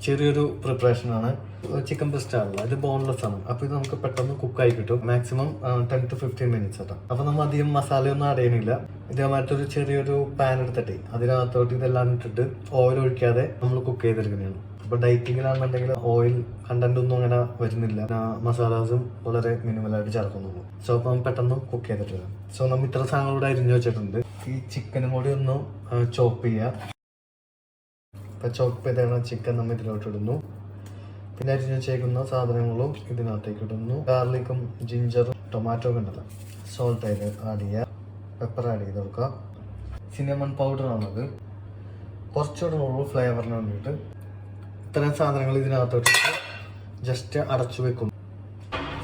ചെറിയൊരു പ്രിപ്പറേഷനാണ്. Chicken breast ആണല്ലോ, ഇത് ബോൺലെസ് ആണ്. അപ്പോൾ ഇത് നമുക്ക് പെട്ടെന്ന് കുക്കായി കിട്ടും. മാക്സിമം 10 to 15 മിനിറ്റ്സ് കേട്ടോ. അപ്പോൾ നമ്മൾ അധികം മസാലയൊന്നും ആഡ് ചെയ്യണില്ല. ഇതേമായിട്ടൊരു ചെറിയൊരു പാൻ എടുത്തിട്ട് അതിനകത്തോട്ട് ഇതെല്ലാം ഇട്ടിട്ട് ഓയിൽ ഒഴിക്കാതെ നമ്മൾ കുക്ക് ചെയ്തെടുക്കുന്നതാണ്. അപ്പോൾ ഡയറ്റിങ്ങിലാണെന്നുണ്ടെങ്കിൽ ഓയിൽ കണ്ടന്റ് ഒന്നും അങ്ങനെ വരുന്നില്ല. മസാലാസും വളരെ മിനിമലായിട്ട് ചേർക്കുന്നുള്ളൂ. സോ അപ്പം പെട്ടെന്ന് കുക്ക് ചെയ്തിട്ട് വരാം. സോ നമ്മൾ ഇത്ര സാധനങ്ങളോട് അരിഞ്ഞു വെച്ചിട്ടുണ്ട്. ഈ ചിക്കനും കൂടി ഒന്ന് ചോപ്പ് ചെയ്യാം. ഇപ്പം ചോപ്പ് ചെയ്താണ് ചിക്കൻ നമ്മൾ ഇതിലോട്ട് ഇടുന്നു. പിന്നെ അരിഞ്ഞു വെച്ചേക്കുന്ന സാധനങ്ങളും ഇതിനകത്തേക്ക് ഇടുന്നു. ഗാർലിക്കും ജിഞ്ചറും ടൊമാറ്റോ ഒക്കെ ഉണ്ടല്ലോ, സോൾട്ട് അതിൽ ആഡ് ചെയ്യുക. പെപ്പർ ആഡ് ചെയ്ത് കൊടുക്കുക. സിനമൺ പൗഡറാണത്, കുറച്ചുകൂടെ ഫ്ലേവറിന് വേണ്ടിയിട്ട്. ഇത്തരം സാധനങ്ങൾ ഇതിനകത്തോട്ട് ജസ്റ്റ് അടച്ചു വെക്കും.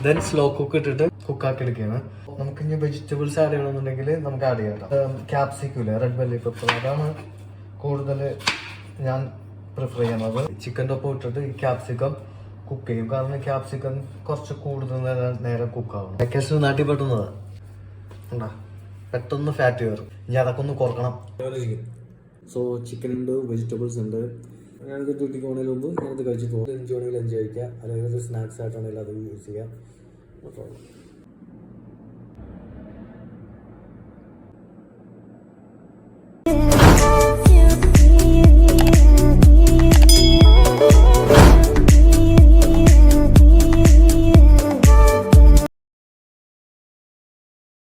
ദെൻ സ്ലോ കുക്ക് ഇട്ടിട്ട് കുക്കാക്കി എടുക്കുകയാണ്. നമുക്ക് ഇനി വെജിറ്റബിൾസ് ആഡ് ചെയ്യണമെന്നുണ്ടെങ്കിൽ നമുക്ക് ആഡ് ചെയ്യാം. ക്യാപ്സിക്കൂല, റെഡ് ബെല്ലി പെപ്പർ, അതാണ് കൂടുതൽ ഞാൻ പ്രിഫർ ചെയ്യുന്നത്. ചിക്കൻ്റെ ഒപ്പം ഇട്ടിട്ട് ഈ ക്യാപ്സിക്കം കുക്ക് ചെയ്യും. കാരണം ക്യാപ്സിക്കം കുറച്ച് കൂടുതൽ നേരം കുക്കാവണം. വെക്കേഷൻ നാട്ടിൽ പെട്ടുന്നത് ഉണ്ടാ പെട്ടെന്ന് ഫാറ്റ് കയറും. ഇനി അതൊക്കെ ഒന്ന് കുറക്കണം. സോ ചിക്കൻ ഉണ്ട്, വെജിറ്റബിൾസ് ഉണ്ട്. ഞാനിത് ഡ്യൂട്ടിക്ക് പോകുന്നതിന് മുമ്പ് ഞാനിത് കഴിച്ചിട്ട് പോകും. ലഞ്ച് വേണമെങ്കിൽ ലഞ്ച് കഴിക്കുക, അല്ലെങ്കിൽ സ്നാക്സ് ആയിട്ടാണെങ്കിൽ അത് യൂസ് ചെയ്യുക.